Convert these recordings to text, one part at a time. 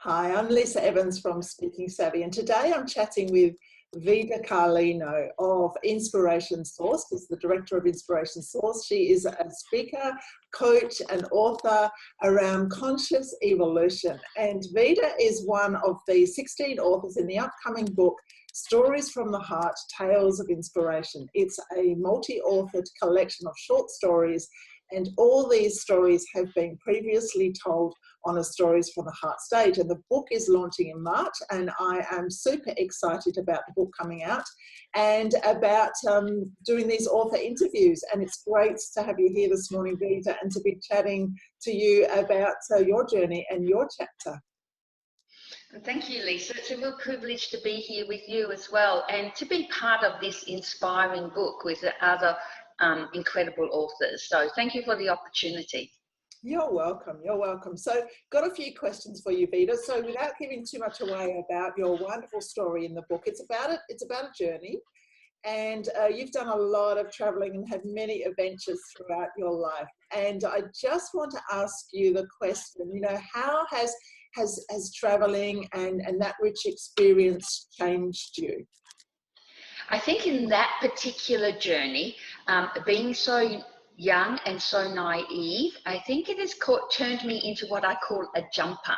Hi, I'm Lisa Evans from Speaking Savvy, and today I'm chatting with Vida Carlino of Inspiration Source. She's the director of Inspiration Source. She is a speaker, coach, and author around conscious evolution. And Vida is one of the 16 authors in the upcoming book, Stories from the Heart, Tales of Inspiration. It's a multi-authored collection of short stories, and all these stories have been previously told on a Stories from the Heart stage. And the book is launching in March, and I am super excited about the book coming out and about doing these author interviews. And it's great to have you here this morning, Vida, and to be chatting to you about your journey and your chapter. Thank you, Lisa. It's a real privilege to be here with you as well, and to be part of this inspiring book with the other incredible authors. So thank you for the opportunity. You're welcome. You're welcome. So got a few questions for you, Vida. So without giving too much away about your wonderful story in the book, it's about a journey, and you've done a lot of traveling and had many adventures throughout your life. And I just want to ask you the question, how has traveling and that rich experience changed you? I think in that particular journey, being so young and so naive, I think it has turned me into what I call a jumper.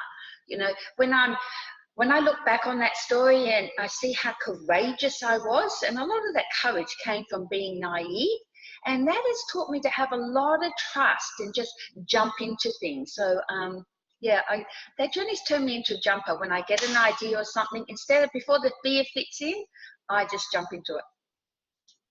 When I look back on that story and I see how courageous I was, and a lot of that courage came from being naive, and that has taught me to have a lot of trust and just jump into things. So that journey's turned me into a jumper. When I get an idea or something, instead of before the fear fits in, I just jump into it.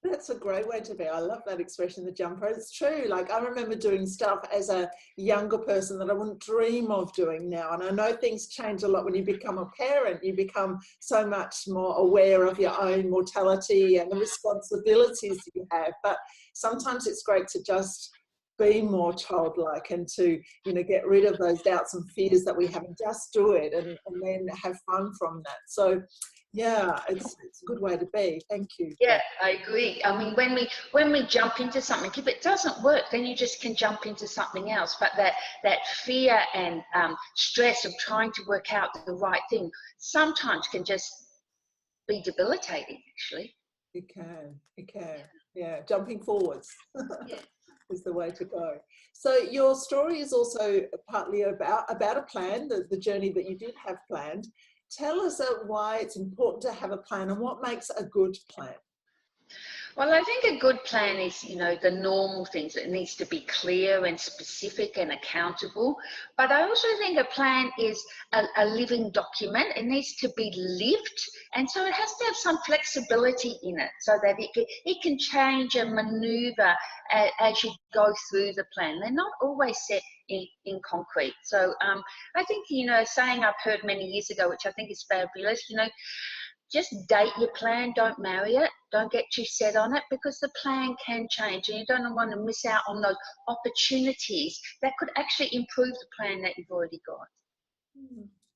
That's a great way to be. I love that expression, the jumper. It's true. Like, I remember doing stuff as a younger person that I wouldn't dream of doing now. And I know things change a lot when you become a parent. You become so much more aware of your own mortality and the responsibilities that you have. But sometimes it's great to just be more childlike and to, get rid of those doubts and fears that we have and just do it and then have fun from that. So yeah, it's a good way to be. Thank you. Yeah, I agree. I mean, when we jump into something, if it doesn't work, then you just can jump into something else. But that fear and stress of trying to work out the right thing sometimes can just be debilitating, actually. It can. Yeah, jumping forwards Yeah. is the way to go. So your story is also partly about a plan, the journey that you did have planned. Tell us why it's important to have a plan and what makes a good plan. Well, I think a good plan is, the normal things. It needs to be clear and specific and accountable. But I also think a plan is a living document. It needs to be lived. And so it has to have some flexibility in it so that it can change and maneuver as you go through the plan. They're not always set in concrete. So I think, saying I've heard many years ago, which I think is fabulous, just date your plan, don't marry it, don't get too set on it, because the plan can change and you don't want to miss out on those opportunities that could actually improve the plan that you've already got.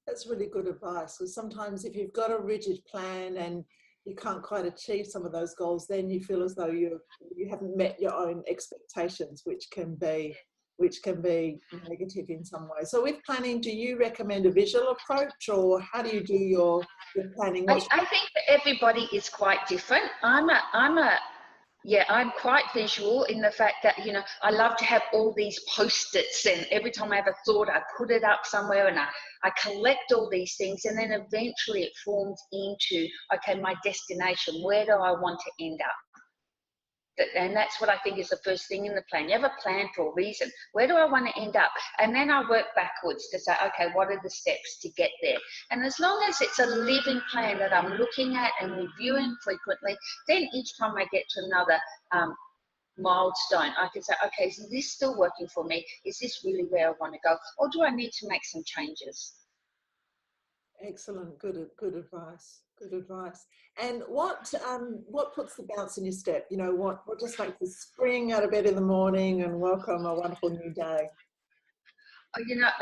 That's really good advice, because sometimes if you've got a rigid plan and you can't quite achieve some of those goals, then you feel as though you haven't met your own expectations, which can be negative in some way. So with planning, do you recommend a visual approach, or how do you do your planning? I think that everybody is quite different. I'm quite visual in the fact that, I love to have all these post-its, and every time I have a thought, I put it up somewhere and I collect all these things, and then eventually it forms into, okay, my destination. Where do I want to end up? And that's what I think is the first thing in the plan. You have a plan for a reason. Where do I want to end up? And then I work backwards to say, okay, what are the steps to get there? And as long as it's a living plan that I'm looking at and reviewing frequently, then each time I get to another milestone, I can say, okay, is this still working for me? Is this really where I want to go? Or do I need to make some changes? Excellent. Good advice. Good advice. And what puts the bounce in your step? What just makes you spring out of bed in the morning and welcome a wonderful new day?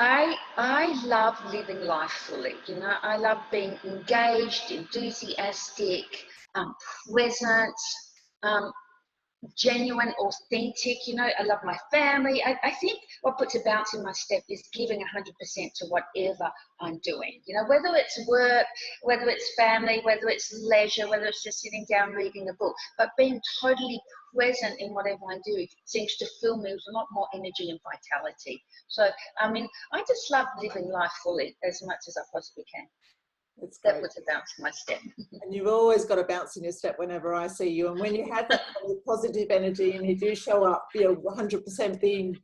I love living life fully. I love being engaged, enthusiastic, present. genuine, authentic. You know, I love my family. I think what puts a bounce in my step is giving 100% to whatever I'm doing. You know, whether it's work, whether it's family, whether it's leisure, whether it's just sitting down reading a book, but being totally present in whatever I do seems to fill me with a lot more energy and vitality. So, I mean, I just love living life fully as much as I possibly can. It's That great. puts a bounce in my step. And you've always got a bounce in your step whenever I see you. And when you have that kind of positive energy and you do show up, you're 100% being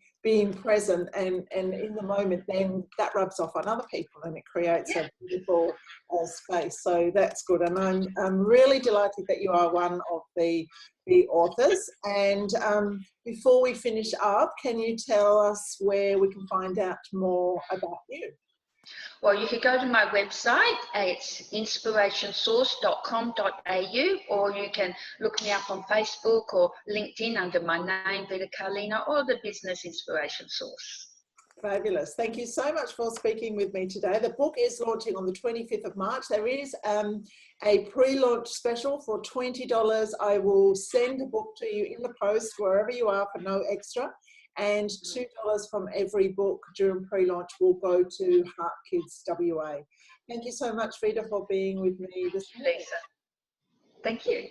present and in the moment, then that rubs off on other people and it creates a beautiful space. So that's good. And I'm really delighted that you are one of the authors. And before we finish up, can you tell us where we can find out more about you? Well, you could go to my website. It's inspirationsource.com.au, or you can look me up on Facebook or LinkedIn under my name, Vida Carlino, or the Business Inspiration Source. Fabulous. Thank you so much for speaking with me today. The book is launching on the 25th of March. There is a pre-launch special for $20. I will send a book to you in the post wherever you are for no extra. And $2 from every book during pre-launch will go to Heart Kids WA. Thank you so much, Vida, for being with me this morning. Lisa. Thank you.